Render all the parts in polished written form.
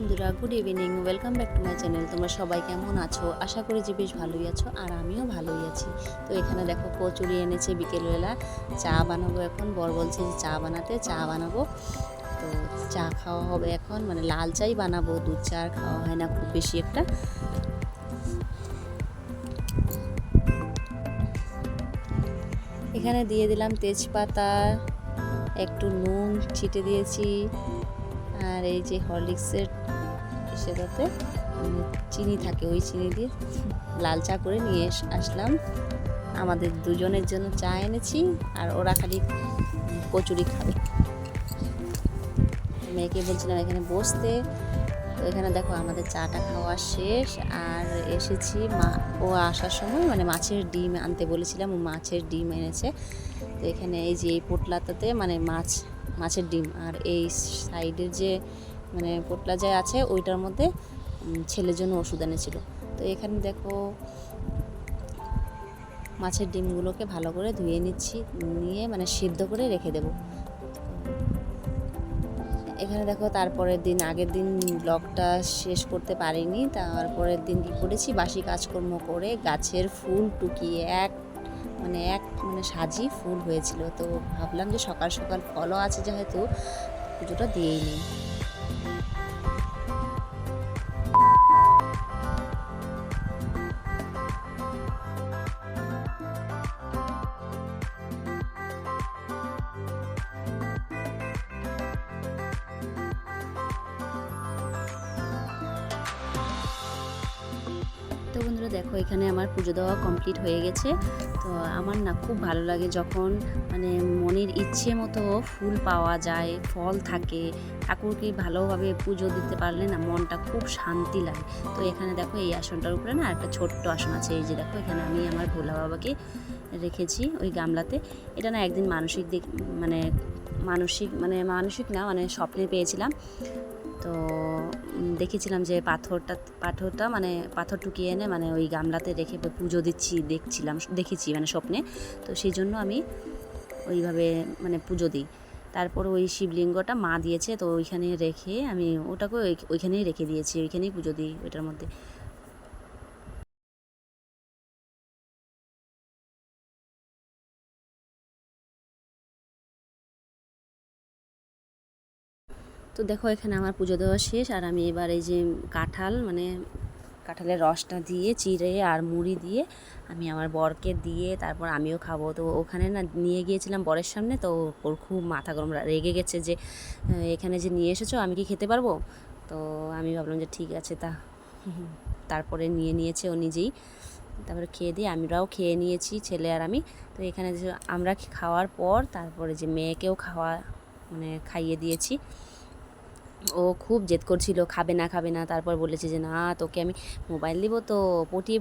বন্ধুরা, good evening, welcome back to my channel. তোমরা সবাই কেমন আছো? আশা করি যে বেশ ভালোই আছো, আর আমিও ভালোই আছি। তো এখানে দেখো কচুরি এনেছে বিকেলবেলা, চা বানাবো এখন। বর বলছে যে চা বানাতে, চা বানাবো। তো চা খাওয়া হবে এখন, মানে লাল চাই বানাবো, দুধ চা আর খাওয়া হয় না খুব বেশি একটা। এখানে দিয়ে দিলাম তেজপাতা, একটু নুন ছিটে দিয়েছি, আর এই যে হরলিক্সের সেটাতে চিনি থাকে, ওই চিনি দিয়ে লাল চা করে নিয়ে আসলাম। আমাদের দুজনের জন্য চা এনেছি, আর ওরা খালি কচুরি খাবে। মেয়েকে বলছিলাম এখানে বসতে। তো এখানে দেখো আমাদের চাটা খাওয়া শেষ, আর এসেছি ও আসার সময় মানে মাছের ডিম আনতে বলেছিলাম, ও মাছের ডিম এনেছে। তো এখানে এই যে এই পোটলাটাতে মানে মাছের ডিম, আর এই সাইডের যে মানে পোটলা যে আছে ওইটার মধ্যে ছেলের জন্য ওষুধ এনেছিল। তো এখানে দেখো মাছের ডিমগুলোকে ভালো করে ধুয়ে নিচ্ছি, নিয়ে মানে সিদ্ধ করে রেখে দেব। এখানে দেখো তারপরের দিন, আগের দিন ব্লগটা শেষ করতে পারিনি। তারপরের দিন কী করেছি, বাসি কাজকর্ম করে গাছের ফুল টুকিয়ে মানে সাজি ফুল হয়েছিল। তো ভাবলাম যে সকাল সকাল ফলও আছে যেহেতু, পুজোটা দিয়েই নিই। তো বন্ধুরা দেখো, এখানে আমার পুজো দেওয়া কমপ্লিট হয়ে গেছে। তো আমার না খুব ভালো লাগে যখন মানে মনের ইচ্ছে মতো ফুল পাওয়া যায়, ফল থাকে, ঠাকুরকে ভালোভাবে পুজো দিতে পারলে না মনটা খুব শান্তি লাগে। তো এখানে দেখো এই আসনটার উপরে না একটা ছোট্ট আসন আছে, এই যে দেখো এখানে আমি আমার ভোলা বাবাকে রেখেছি ওই গামলাতে। এটা না একদিন মানসিক না মানে স্বপ্নে পেয়েছিলাম। তো দেখেছিলাম যে পাথরটা মানে পাথর টুকিয়ে এনে মানে ওই গামলাতে রেখে পুজো দেখেছি মানে স্বপ্নে। তো সেই জন্য আমি ওইভাবে মানে পুজো দিই। তারপর ওই শিবলিঙ্গটা মা দিয়েছে, তো ওইখানে রেখে আমি ওটাকে ওইখানেই রেখে দিয়েছি, ওইখানেই পুজো দিই ওইটার মধ্যে। তো দেখো এখানে আমার পুজো দেওয়া শেষ, আর আমি এবার এই যে কাঁঠালের রসটা দিয়ে চিড়ে আর মুড়ি দিয়ে আমি আমার বরকে দিয়ে তারপর আমিও খাবো। তো ওখানে না নিয়ে গিয়েছিলাম বরের সামনে, তো ওর খুব মাথা গরম, রেগে গেছে যে এখানে যে নিয়ে এসেছো আমি কি খেতে পারবো। তো আমি ভাবলাম যে ঠিক আছে তারপরে নিয়েছে ও নিজেই। তারপরে খেয়ে দিয়ে আমরাও খেয়ে নিয়েছি, ছেলে আর আমি। তো এখানে যে আমরা খাওয়ার পর তারপরে যে মেয়েকেও খাইয়ে দিয়েছি। ও খুব জেদ করছিল খাবে না। তারপর বলেছে যে না, তোকে আমি মোবাইল দিব, তো পটিয়ে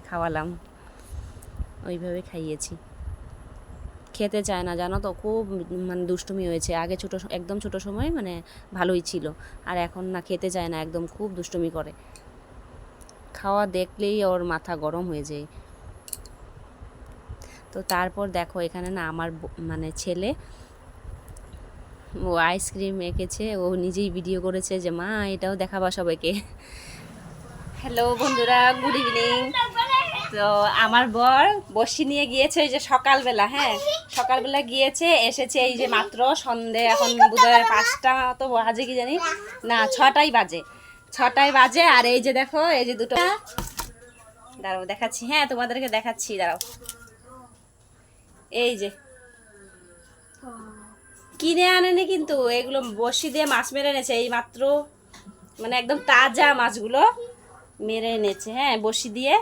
খাওয়ালাম, ওইভাবে খাইয়েছি। খেতে চায় না জানো তো, খুব মানে দুষ্টুমি হয়েছে। আগে একদম ছোট সময় মানে ভালোই ছিল, আর এখন না খেতে চায় না, একদম খুব দুষ্টুমি করে। খাওয়া দেখলেই ওর মাথা গরম হয়ে যায়। তো তারপর দেখো এখানে না আমার মানে ছেলে ও আইসক্রিম এঁকেছে, ও নিজেই ভিডিও করেছে যে মা এটাও দেখাবা সবাইকে। হ্যালো বন্ধুরা, গুড ইভিনিং। তো আমার বর বসি নিয়ে গিয়েছে ওই যে সকালবেলা গিয়েছে, এসেছে এই যে মাত্র সন্ধে, এখন বোধহয় 5টা তো বাজে কি জানি না, 6টাই বাজে। আর এই যে দেখো এই যে দুটো, দাঁড়াও দেখাচ্ছি, হ্যাঁ তোমাদেরকে দেখাচ্ছি, দাঁড়াও। এই যে কিনে আনেনি কিন্তু, এগুলো বসি দিয়ে মাছ মেরে এনেছে এই মাত্র, মানে একদম তাজা মাছগুলো মেরে এনেছে, হ্যাঁ বসি দিয়ে।